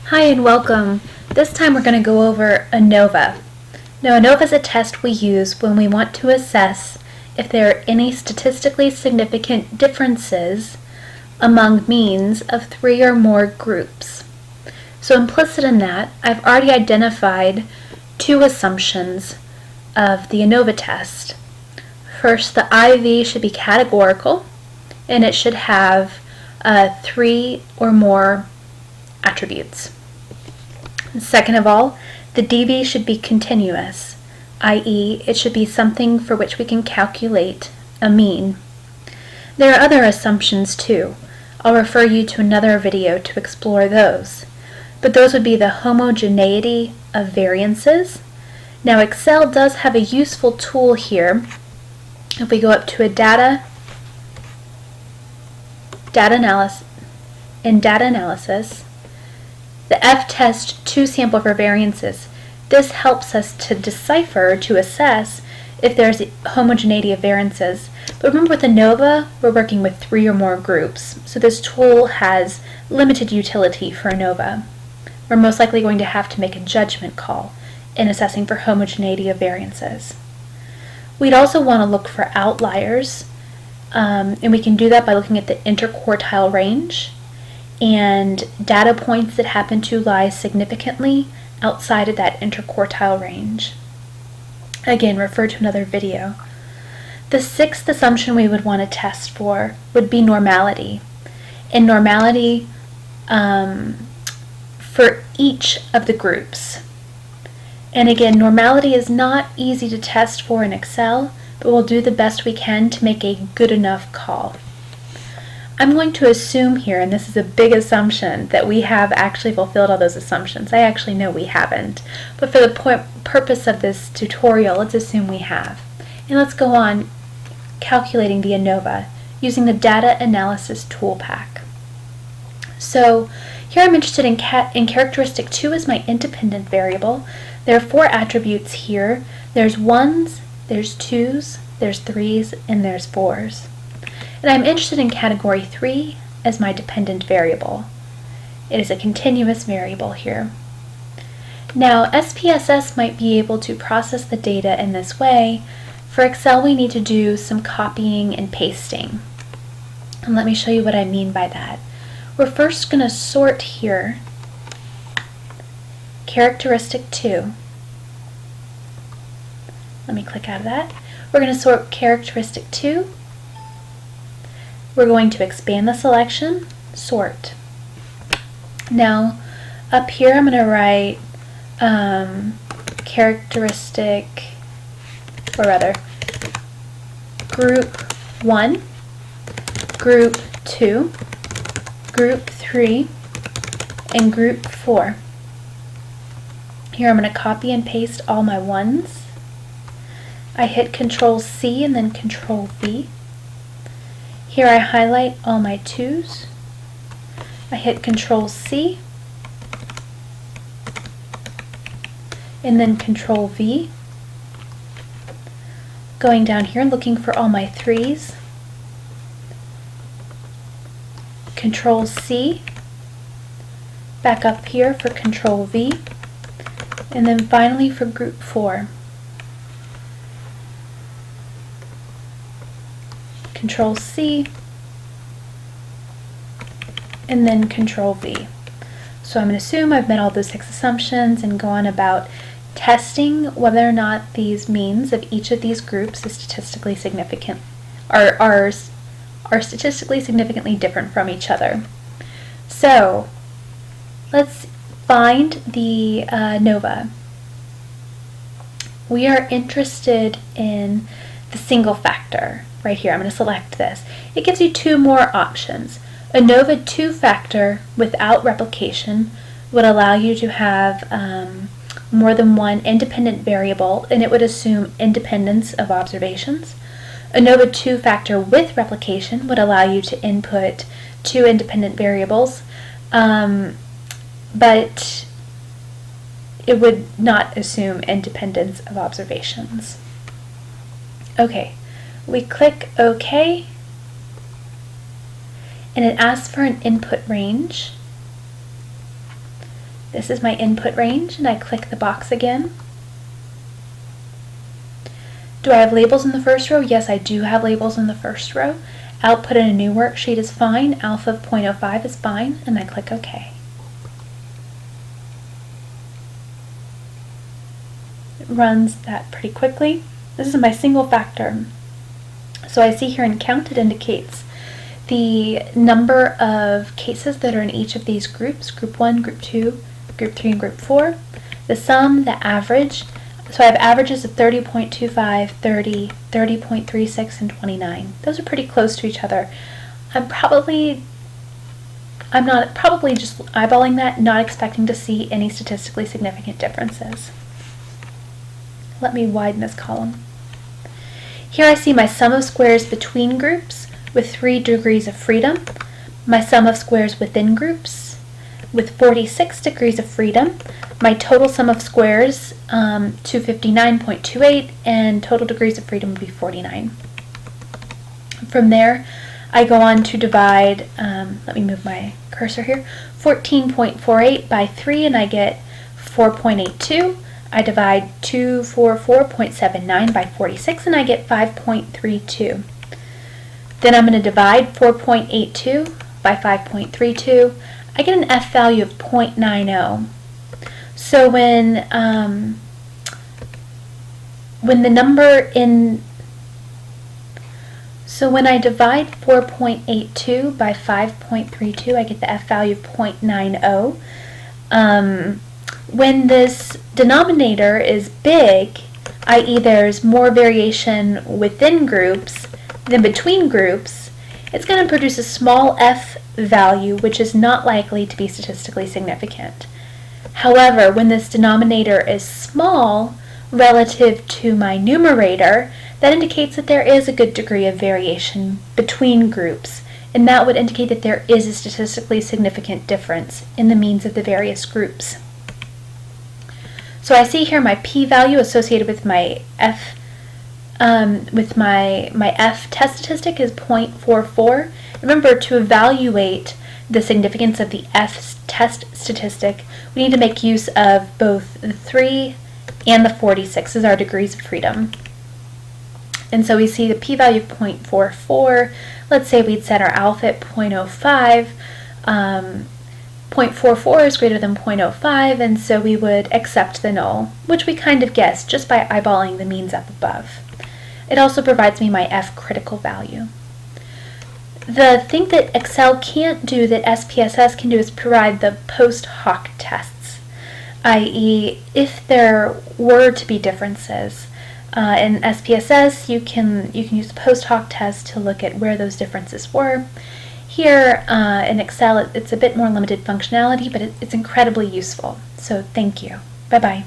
Hi and welcome. This time we're going to go over ANOVA. Now ANOVA is a test we use when we want to assess if there are any statistically significant differences among means of three or more groups. So implicit in that, I've already identified two assumptions of the ANOVA test. First, the IV should be categorical and it should have three or more attributes. Second of all, the DV should be continuous, i.e. it should be something for which we can calculate a mean. There are other assumptions too. I'll refer you to another video to explore those. But those would be the homogeneity of variances. Now Excel does have a useful tool here. If we go up to a data analysis, the F-test 2 sample for variances. This helps us to decipher, to assess if there's homogeneity of variances. But remember with ANOVA, we're working with three or more groups. So this tool has limited utility for ANOVA. We're most likely going to have to make a judgment call in assessing for homogeneity of variances. We'd also want to look for outliers, and we can do that by looking at the interquartile range and data points that happen to lie significantly outside of that interquartile range. Again, refer to another video. The sixth assumption we would want to test for would be normality. And normality for each of the groups. And again, normality is not easy to test for in Excel, but we'll do the best we can to make a good enough call. I'm going to assume here, and this is a big assumption, that we have actually fulfilled all those assumptions. I actually know we haven't, but for the purpose of this tutorial, let's assume we have. And let's go on calculating the ANOVA using the Data Analysis Toolpak. So here I'm interested in characteristic 2 as my independent variable. There are 4 attributes here. There's 1s, there's 2s, there's 3s, and there's 4s. And I'm interested in category 3 as my dependent variable. It is a continuous variable here. Now, SPSS might be able to process the data in this way. For Excel, we need to do some copying and pasting. And let me show you what I mean by that. We're first going to sort here characteristic 2. Let me click out of that. We're going to sort characteristic 2. We're going to expand the selection, sort. Now, up here I'm going to write characteristic, or rather, group 1, group 2, group 3, and group 4. Here I'm going to copy and paste all my 1s. I hit Control C and then Control V. Here I highlight all my 2s. I hit Control C and then Control V. Going down here looking for all my 3s. Control C. Back up here for Control V. And then finally for group 4. Control C, and then Control V. So I'm going to assume I've met all those 6 assumptions and go on about testing whether or not these means of each of these groups is statistically significant, are statistically significantly different from each other. So let's find the ANOVA. We are interested in the single factor. Right here, I'm going to select this. It gives you 2 more options. ANOVA 2-factor without replication would allow you to have more than one independent variable, and it would assume independence of observations. ANOVA 2-factor with replication would allow you to input 2 independent variables, but it would not assume independence of observations. Okay. We click OK, and it asks for an input range. This is my input range, and I click the box again. Do I have labels in the first row? Yes, I do have labels in the first row. Output in a new worksheet is fine. Alpha of 0.05 is fine, and I click OK. It runs that pretty quickly. This is my single factor. So I see here in count it indicates the number of cases that are in each of these groups, group 1, group 2, group 3, and group 4. The sum, the average. So I have averages of 30.25, 30, 30.36, and 29. Those are pretty close to each other. I'm probably just eyeballing that, not expecting to see any statistically significant differences. Let me widen this column. Here I see my sum of squares between groups with 3 degrees of freedom, my sum of squares within groups with 46 degrees of freedom, my total sum of squares 259.28, and total degrees of freedom would be 49. From there, I go on to divide, let me move my cursor here, 14.48 by 3, and I get 4.82. I divide 244.79 by 46, and I get 5.32. Then I'm going to divide 4.82 by 5.32. I get an F value of 0.90. So when I divide 4.82 by 5.32, I get the F value of 0.90. When this denominator is big, i.e. there's more variation within groups than between groups, it's going to produce a small f value, which is not likely to be statistically significant. However, when this denominator is small relative to my numerator, that indicates that there is a good degree of variation between groups, and that would indicate that there is a statistically significant difference in the means of the various groups. So I see here my p-value associated with my f f test statistic is 0.44. Remember, to evaluate the significance of the f test statistic, we need to make use of both the 3 and the 46 as our degrees of freedom. And so we see the p-value of 0.44. Let's say we'd set our alpha at 0.05. 0.44 is greater than 0.05, and so we would accept the null, which we kind of guessed just by eyeballing the means up above. It also provides me my F critical value. The thing that Excel can't do that SPSS can do is provide the post hoc tests, i.e. if there were to be differences. In SPSS, you can use the post hoc test to look at where those differences were. Here in Excel, it's a bit more limited functionality, but it's incredibly useful. So thank you. Bye-bye.